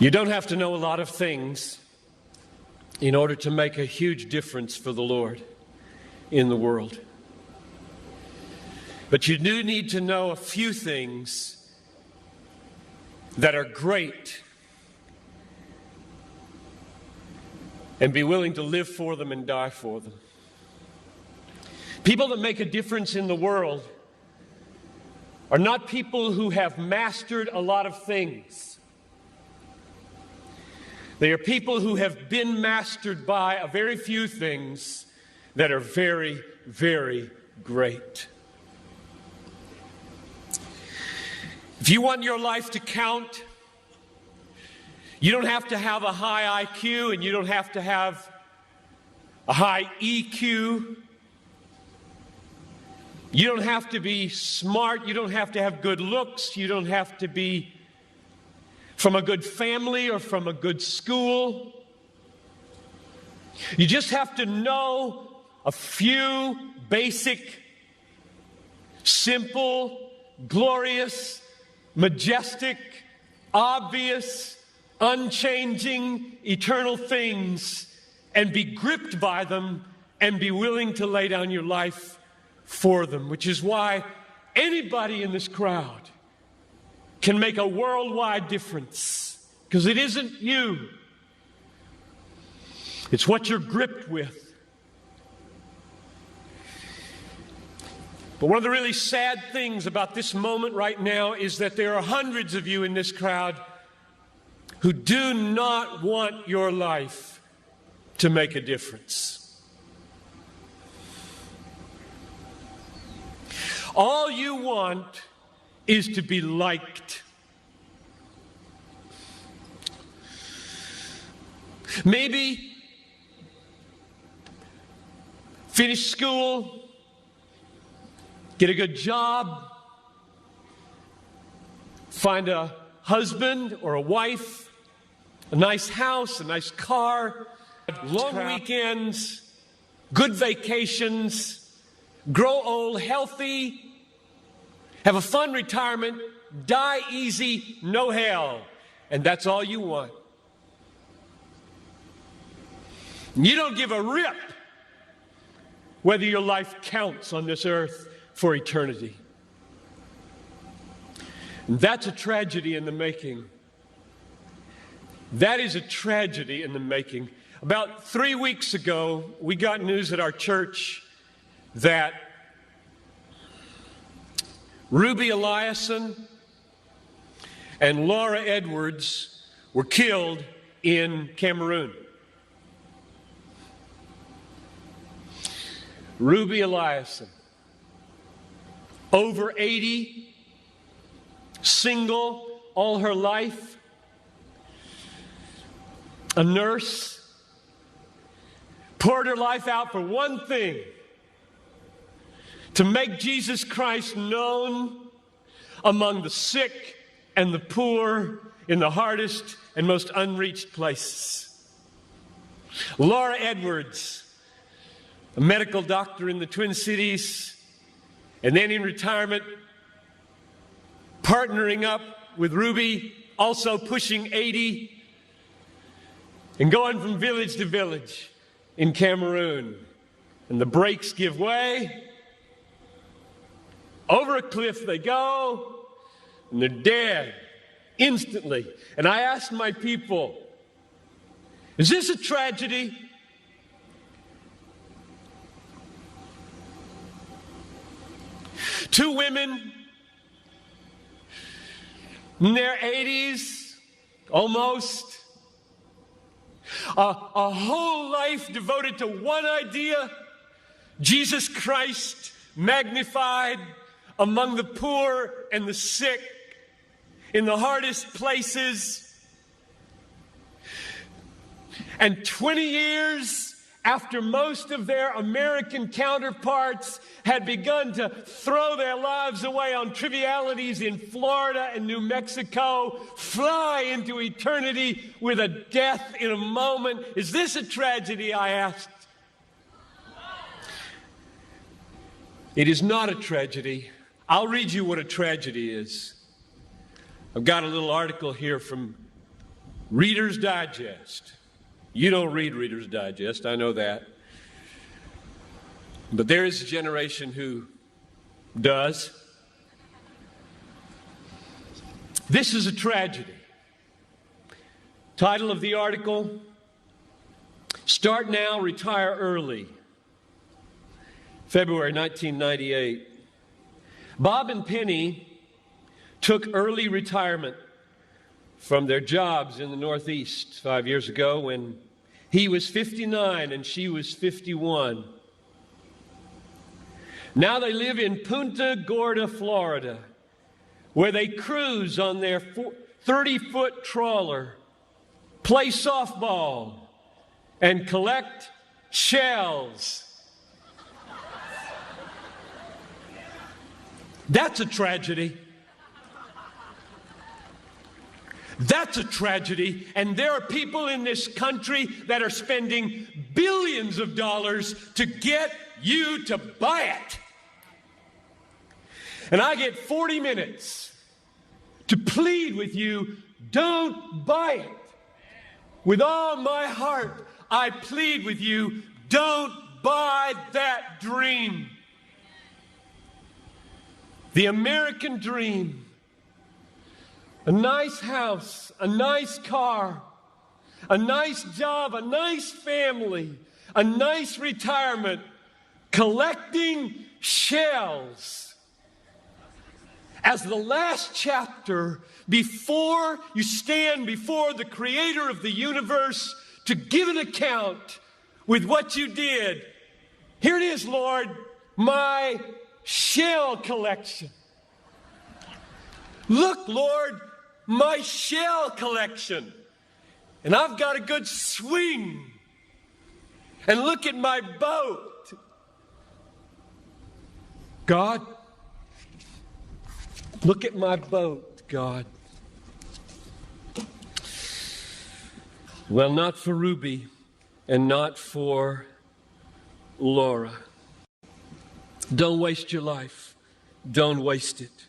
You don't have to know a lot of things in order to make a huge difference for the Lord in the world. But you do need to know a few things that are great and be willing to live for them and die for them. People that make a difference in the world are not people who have mastered a lot of things. They are people who have been mastered by a very few things that are very, very great. If you want your life to count, you don't have to have a high IQ and you don't have to have a high EQ. You don't have to be smart. You don't have to have good looks. You don't have to be from a good family or from a good school. You just have to know a few basic, simple, glorious, majestic, obvious, unchanging, eternal things and be gripped by them and be willing to lay down your life for them, which is why anybody in this crowd can make a worldwide difference, because it isn't you. It's what you're gripped with. But one of the really sad things about this moment right now is that there are hundreds of you in this crowd who do not want your life to make a difference. All you want is to be liked. Maybe finish school, get a good job, find a husband or a wife, a nice house, a nice car, long weekends, good vacations, grow old healthy, have a fun retirement, die easy, no hell. And that's all you want. You don't give a rip whether your life counts on this earth for eternity. And that's a tragedy in the making. That is a tragedy in the making. About 3 weeks ago, we got news at our church that Ruby Eliason and Laura Edwards were killed in Cameroon. Ruby Eliason, over 80, single all her life, a nurse, poured her life out for one thing: to make Jesus Christ known among the sick and the poor in the hardest and most unreached places. Laura Edwards, a medical doctor in the Twin Cities, and then in retirement, partnering up with Ruby, also pushing 80, and going from village to village in Cameroon. And the brakes give way. Over a cliff they go, and they're dead instantly. And I asked my people, is this a tragedy? Two women in their 80s, almost, a whole life devoted to one idea: Jesus Christ magnified among the poor and the sick, in the hardest places. And 20 years after most of their American counterparts had begun to throw their lives away on trivialities in Florida and New Mexico, fly into eternity with a death in a moment. Is this a tragedy, I asked? It is not a tragedy. I'll read you what a tragedy is. I've got a little article here from Reader's Digest. You don't read Reader's Digest, I know that. But there is a generation who does. This is a tragedy. Title of the article, Start Now, Retire Early. February 1998. Bob and Penny took early retirement from their jobs in the Northeast 5 years ago when he was 59 and she was 51. Now they live in Punta Gorda, Florida, where they cruise on their 30-foot trawler, play softball, and collect shells. That's a tragedy. That's a tragedy, and there are people in this country that are spending billions of dollars to get you to buy it. And I get 40 minutes to plead with you, don't buy it. With all my heart, I plead with you, don't buy that dream. The American dream. A nice house, a nice car, a nice job, a nice family, a nice retirement, collecting shells. As the last chapter, before you stand before the Creator of the universe to give an account with what you did, here it is, Lord, my shell collection. Look, Lord, my shell collection. And I've got a good swing. And look at my boat. God, look at my boat, God. Well, not for Ruby and not for Laura. Don't waste your life. Don't waste it.